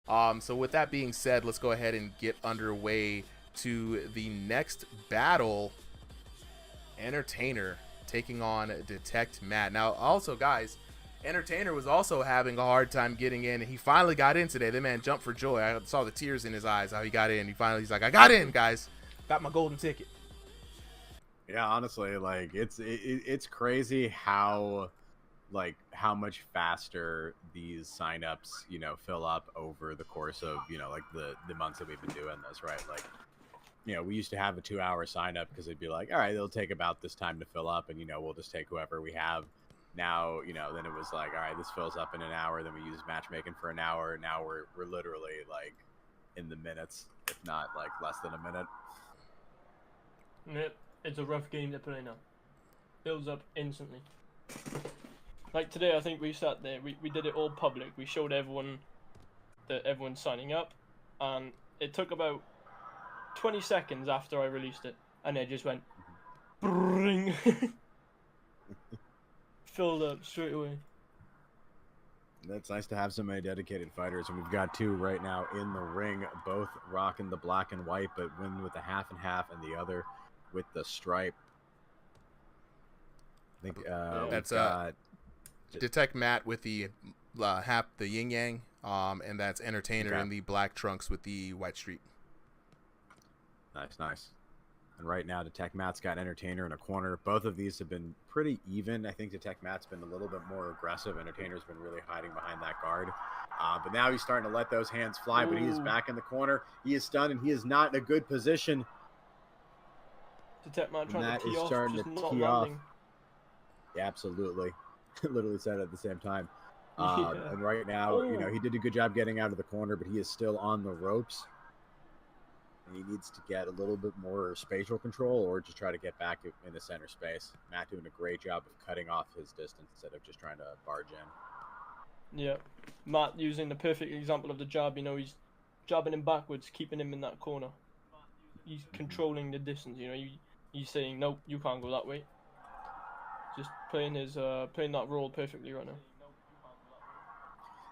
So with that being said, let's go ahead and get underway to the next battle. EnerTayner taking on Detect Matt. Now, also, guys, EnerTayner was also having a hard time getting in, and he finally got in today. The man jumped for joy. I saw the tears in his eyes how he got in. He's like, I got in, guys. Got my golden ticket. Yeah, honestly, like it's crazy how how much faster these signups, fill up over the course of, like the months that we've been doing this, right? Like, we used to have a 2-hour sign up because it'd be like, all right, it'll take about this time to fill up, and we'll just take whoever we have. Now, then it was like, all right, this fills up in an hour, then we use matchmaking for an hour. Now we're literally like in the minutes, if not like less than a minute. Yep, it's a rough game to play now. Builds up instantly. Like today, I think we sat there, we did it all public. We showed everyone that everyone's signing up, and it took about 20 seconds after I released it, and it just went bring. Filled up straight away. That's nice to have so many dedicated fighters, and we've got two right now in the ring, both rocking the black and white, but one with the half and half and the other with the stripe. I think that's got Detect Matt with the the yin yang, and that's EnerTayner in the black trunks with the white streak. Nice. And right now, Detect Matt's got EnerTayner in a corner. Both of these have been pretty even. I think Detect Matt's been a little bit more aggressive. EnerTayner's been really hiding behind that guard. But now he's starting to let those hands fly, but he is back in the corner. He is stunned, and he is not in a good position. Detect Matt trying to tee off, starting just to not tee landing. off. Yeah, absolutely. Literally said it at the same time. Yeah. And right now, he did a good job getting out of the corner, but he is still on the ropes. And he needs to get a little bit more spatial control or just try to get back in the center space. Matt doing a great job of cutting off his distance instead of just trying to barge in. Yeah. Matt using the perfect example of the jab. He's jabbing him backwards, keeping him in that corner. He's controlling the distance. He's saying, nope, you can't go that way. Just playing that role perfectly right now.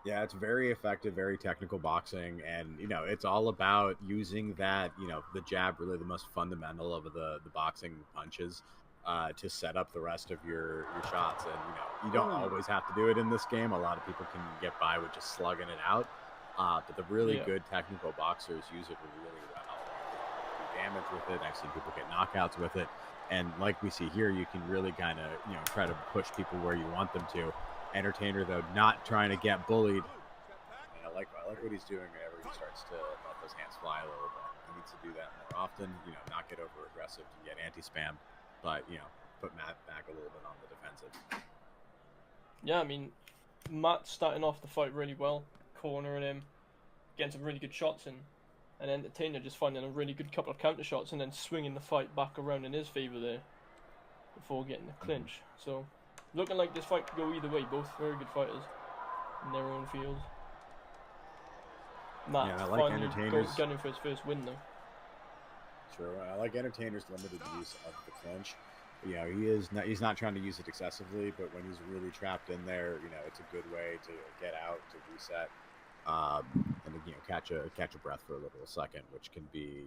Yeah, it's very effective, very technical boxing, and it's all about using that, the jab, really the most fundamental of the boxing punches, to set up the rest of your shots. And you don't always have to do it in this game. A lot of people can get by with just slugging it out, but the really good technical boxers use it really well. Do damage with it. I've seen people get knockouts with it, and like we see here, you can really kind of try to push people where you want them to. EnerTayner, though, not trying to get bullied. I like what he's doing whenever he starts to let those hands fly a little bit. He needs to do that more often, not get over aggressive to get anti-spam, but, put Matt back a little bit on the defensive. Yeah, I mean, Matt's starting off the fight really well, cornering him, getting some really good shots in, and EnerTayner just finding a really good couple of counter shots and then swinging the fight back around in his favor there before getting the clinch. So, looking like this fight could go either way. Both very good fighters in their own fields. Matt I like finally gunning for his first win, though. Sure, I like EnerTayner's limited use of the clinch. He's not trying to use it excessively, but when he's really trapped in there, it's a good way to get out, to reset, and catch a breath for a little second, which can be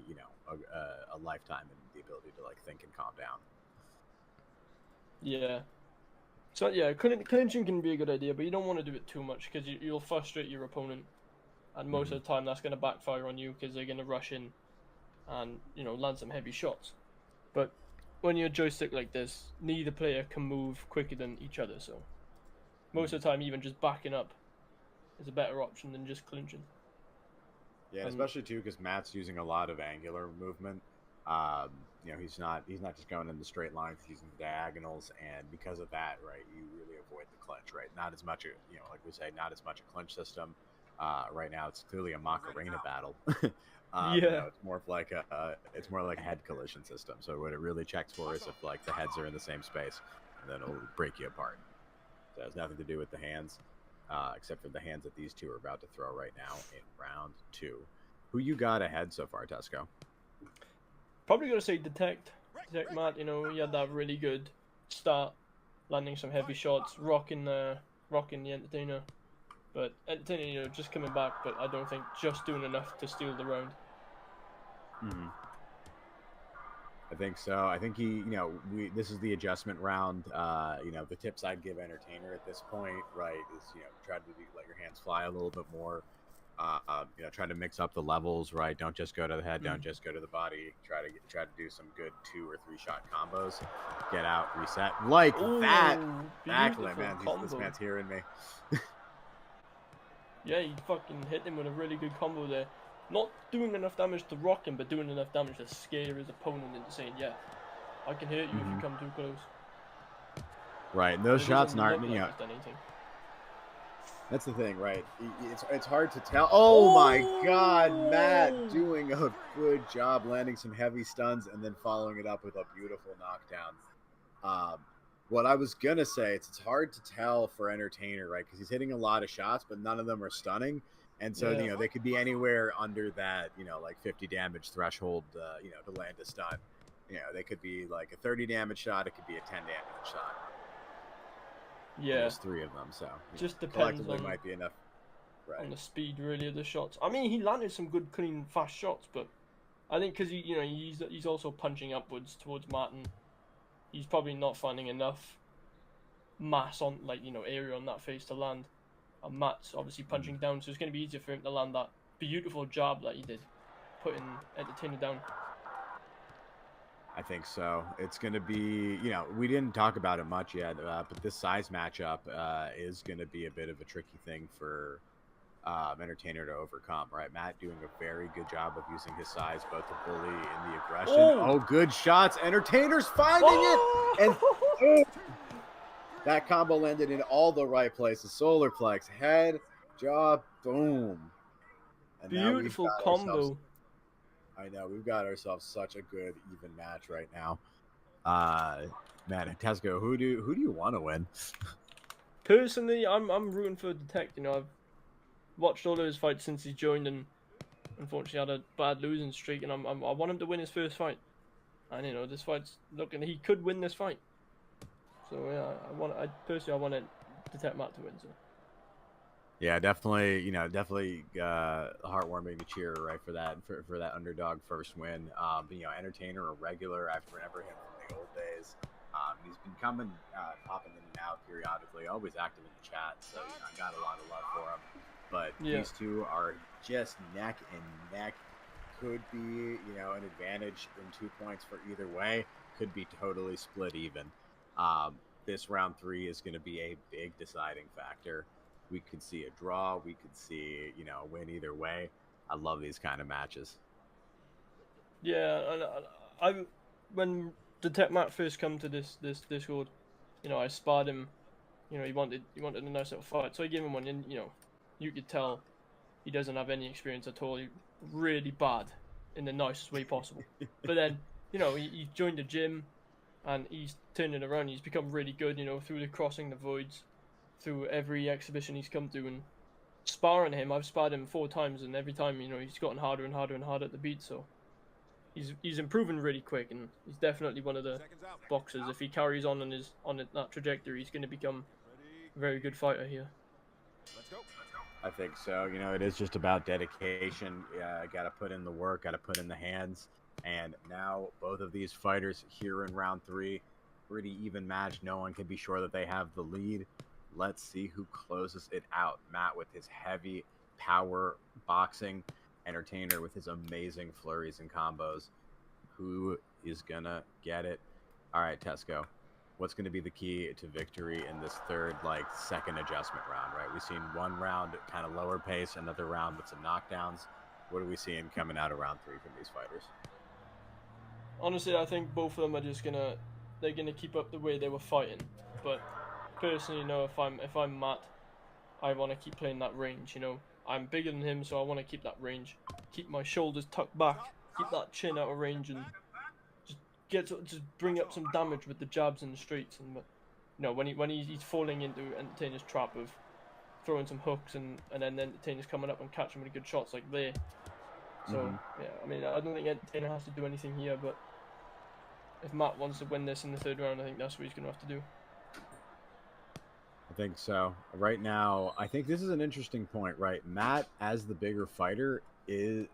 a lifetime in the ability to think and calm down. Yeah. So yeah, clinching can be a good idea, but you don't want to do it too much because you'll frustrate your opponent, and most of the time that's going to backfire on you because they're going to rush in and land some heavy shots. But when you're a joystick like this, neither player can move quicker than each other, so most of the time even just backing up is a better option than just clinching. Yeah, especially too because Matt's using a lot of angular movement. He's not just going in the straight lines, he's using diagonals, and because of that, right, you really avoid the clinch, right? Not as much, like we say, not as much a clinch system. Right now, it's clearly a Macarena battle. It's more like a head collision system. So what it really checks for is if the heads are in the same space, and then it'll break you apart. So it has nothing to do with the hands, except for the hands that these two are about to throw right now in round 2. Who you got ahead so far, Tesco? Probably gonna say Detect Matt. He had that really good start, landing some heavy shots, rocking the EnerTayner. But EnerTayner, you know, just coming back, but I don't think just doing enough to steal the round. Mm-hmm. I think so. I think this is the adjustment round. The tips I'd give EnerTayner at this point, right, is try to let your hands fly a little bit more. Try to mix up the levels, right? Don't just go to the head, don't just go to the body. Try to do some good 2 or 3 shot combos. Get out, reset, like that. Exactly, man. This man's hearing me. Yeah, he fucking hit him with a really good combo there. Not doing enough damage to rock him, but doing enough damage to scare his opponent into saying, yeah, I can hurt you if you come too close. Right, and those shots aren't, like he's done anything. That's the thing, right? It's hard to tell. Oh my God, Matt doing a good job landing some heavy stuns and then following it up with a beautiful knockdown. What I was going to say, it's hard to tell for EnerTayner, right? Because he's hitting a lot of shots, but none of them are stunning. And so, they could be anywhere under that, like 50 damage threshold, to land a stun. They could be like a 30 damage shot. It could be a 10 damage shot. Yeah. There's 3 of them, so just depends on, might be enough. Right. On the speed, really, of the shots. I mean, he landed some good, clean, fast shots, but I think because he's also punching upwards towards Matt, and he's probably not finding enough mass on, area on that face to land. And Matt's obviously punching down, so it's going to be easier for him to land that beautiful jab that he did, putting EnerTayner down. I think so. It's going to be, we didn't talk about it much yet, but this size matchup is going to be a bit of a tricky thing for EnerTayner to overcome, right? Matt doing a very good job of using his size, both the bully and the aggression. Oh, good shots. EnerTayner's finding it. And that combo landed in all the right places. Solar plex, head, jaw, boom. And beautiful combo. I know, we've got ourselves such a good even match right now. Man, Tesco, who do you want to win? Personally, I'm rooting for Detect. I've watched all of his fights since he joined, and unfortunately had a bad losing streak. And I want him to win his first fight. And this fight's looking, he could win this fight. So yeah, I personally want Detect Matt to win. So. Yeah, definitely. Heartwarming to cheer right for that underdog first win. EnerTayner, a regular. I remember him from the old days. He's been popping in and out periodically. Always active in the chat, so I got a lot of love for him. But these two are just neck and neck. Could be an advantage in 2 points for either way. Could be totally split even. This round 3 is going to be a big deciding factor. We could see a draw. We could see, a win either way. I love these kind of matches. Yeah, and when Detect Matt first come to this Discord, I sparred him. He wanted a nice little fight, so I gave him one. And you could tell he doesn't have any experience at all. He's really bad in the nicest way possible. But then, he joined the gym, and he's turning around. He's become really good. Through the crossing the voids. Through every exhibition he's come to, and sparring him, I've sparred him 4 times, and every time he's gotten harder and harder and harder to beat. So he's improving really quick, and he's definitely one of the boxers. If he carries on that trajectory, he's going to become a very good fighter here. I think so. It is just about dedication. Got to put in the work, got to put in the hands, and now both of these fighters here in round 3, pretty even match. No one can be sure that they have the lead. Let's see who closes it out. Matt with his heavy power boxing, EnerTayner with his amazing flurries and combos. Who is gonna get it? All right, Tesco, what's gonna be the key to victory in this third, second adjustment round, right? We've seen one round kind of lower pace, another round with some knockdowns. What are we seeing coming out of round 3 from these fighters? Honestly, I think both of them are just they're gonna keep up the way they were fighting, but personally, if I'm Matt, I want to keep playing that range. I'm bigger than him, so I want to keep that range, keep my shoulders tucked back, keep that chin out of range, and just bring up some damage with the jabs in the streets. And when he's falling into EnerTayner's trap of throwing some hooks, and then EnerTayner's coming up and catching with good shots like there. So yeah, I don't think EnerTayner has to do anything here, but if Matt wants to win this in the 3rd round, I think that's what he's gonna have to do. I think so. Right now, I think this is an interesting point, right? Matt, as the bigger fighter,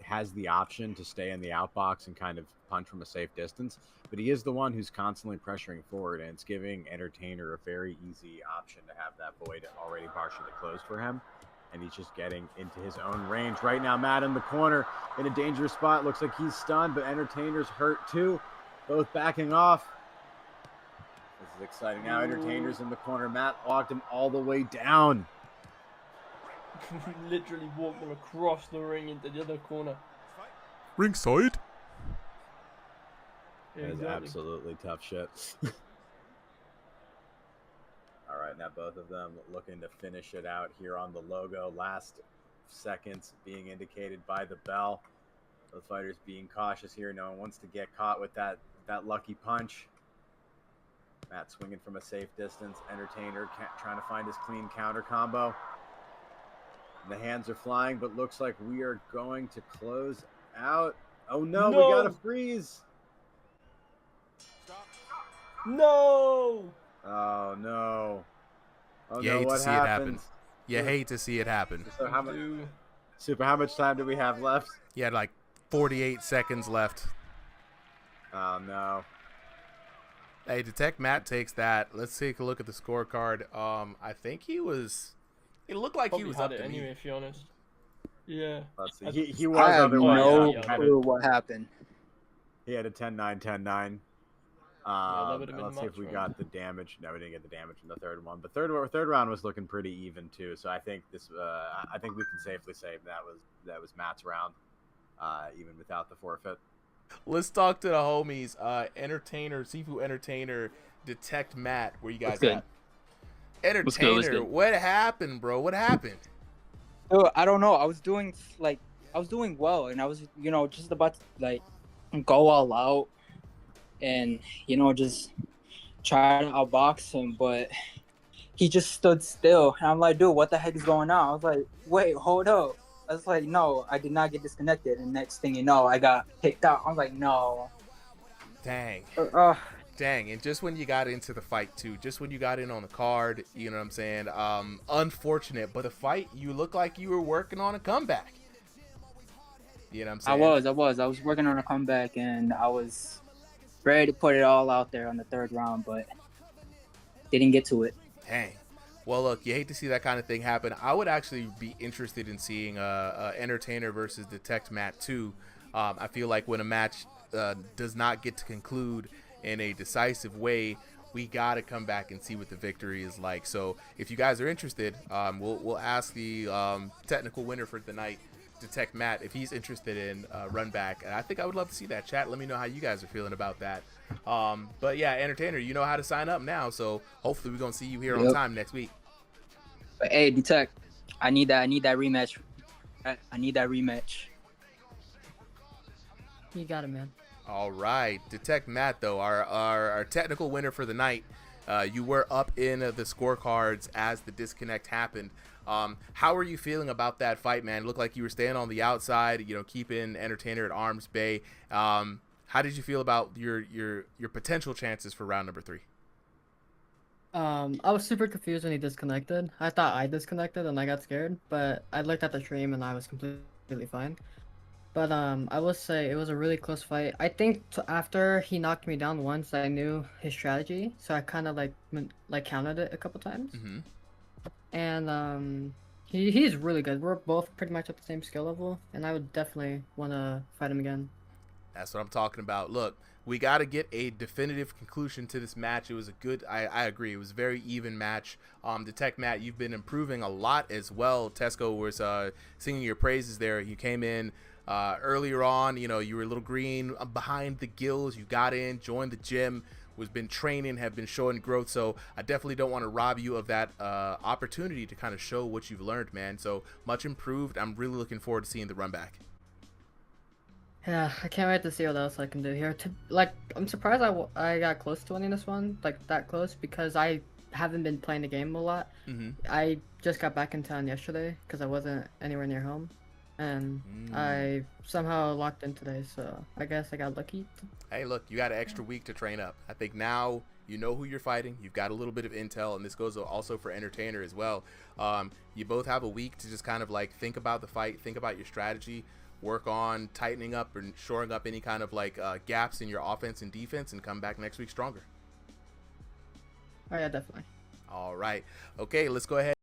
has the option to stay in the outbox and kind of punch from a safe distance, but he is the one who's constantly pressuring forward, and it's giving EnerTayner a very easy option to have that void already partially closed for him, and he's just getting into his own range. Right now, Matt in the corner in a dangerous spot. Looks like he's stunned, but EnerTayner's hurt too. Both backing off. This is exciting. Now EnerTayner's in the corner. Matt walked him all the way down. Literally walked him across the ring into the other corner. Ringside. Yeah, That is exactly. absolutely tough shit. All right, now both of them looking to finish it out here on the logo. Last seconds being indicated by the bell. Both fighters being cautious here. No one wants to get caught with that lucky punch. Matt swinging from a safe distance. EnerTayner trying to find his clean counter combo. The hands are flying, but looks like we are going to close out. Oh no, we got a freeze. No! Oh no. Oh You no, hate to what see it happen. happens? You hate to see it happen. So how much time do we have left? You had like 48 seconds left. Oh no. Hey, Detect Matt takes that. Let's take a look at the scorecard. I think it looked like Probably he was had up it to anyway, me. if you're honest. Yeah. Let's see. He I was have otherwise. no yeah. clue what happened. He had a 10-9, 10-9. that would've been Let's the see if we match got the damage. No, we didn't get the damage in the third one. But third round was looking pretty even too. So I think I think we can safely say that was Matt's round, even without the forfeit. Let's talk to the homies. EnerTayner, Sifu EnerTayner, Detect Matt. Where you guys What's good? at? What's good? What's EnerTayner, good? what happened, bro? What happened? So, I don't know. I was doing well, and I was just about to go all out, and just try to outbox him, but he just stood still, and I'm like, dude, what the heck is going on? I was like, wait, hold up. I was like, no, I did not get disconnected, and next thing you know, I got kicked out. I was like, no. Dang. Dang. And just when you got into the fight too, just when you got in on the card, you know what I'm saying? Unfortunate, but the fight, you look like you were working on a comeback. You know what I'm saying? I was working on a comeback, and I was ready to put it all out there on the third round, but didn't get to it. Dang. Well, look, you hate to see that kind of thing happen. I would actually be interested in seeing EnerTayner versus Detect Matt too. I feel like when a match does not get to conclude in a decisive way, we got to come back and see what the victory is like. So if you guys are interested, we'll ask the technical winner for the night, Detect Matt, if he's interested in run back. And I think I would love to see that. Chat, let me know how you guys are feeling about that. But yeah, EnerTayner, you know how to sign up now. So hopefully we're going to see you here on time next week. But hey, Detect, I need that rematch. I need that rematch. You got it, man. All right, Detect Matt, though, our technical winner for the night. You were up in the scorecards as the disconnect happened. How are you feeling about that fight, man? It looked like you were staying on the outside, keeping EnerTayner at arm's bay. How did you feel about your potential chances for round number 3? I was super confused when he disconnected. I thought I disconnected and I got scared, but I looked at the stream and I was completely fine. But I will say it was a really close fight. I think after he knocked me down once, I knew his strategy, so I kind of countered it a couple times. Mm-hmm. And he's really good. We're both pretty much at the same skill level, and I would definitely want to fight him again. That's what I'm talking about. Look, we got to get a definitive conclusion to this match. It was a good, I agree, it was a very even match. Detect Matt, you've been improving a lot as well. Tesco was singing your praises there. You came in earlier on, you were a little green behind the gills. You got in, joined the gym, was been training, have been showing growth. So I definitely don't want to rob you of that opportunity to kind of show what you've learned, man. So much improved. I'm really looking forward to seeing the run back. Yeah, I can't wait to see what else I can do here. I'm surprised I got close to winning this one, that close, because I haven't been playing the game a lot. Mm-hmm. I just got back in town yesterday because I wasn't anywhere near home. and I somehow locked in today. So I guess I got lucky. Hey, look, you got an extra week to train up. I think now you know who you're fighting. You've got a little bit of intel, and this goes also for EnerTayner as well. You both have a week to just kind of like think about the fight, think about your strategy, work on tightening up and shoring up any kind of like gaps in your offense and defense, and come back next week stronger. Oh yeah, definitely. All right. Okay, let's go ahead.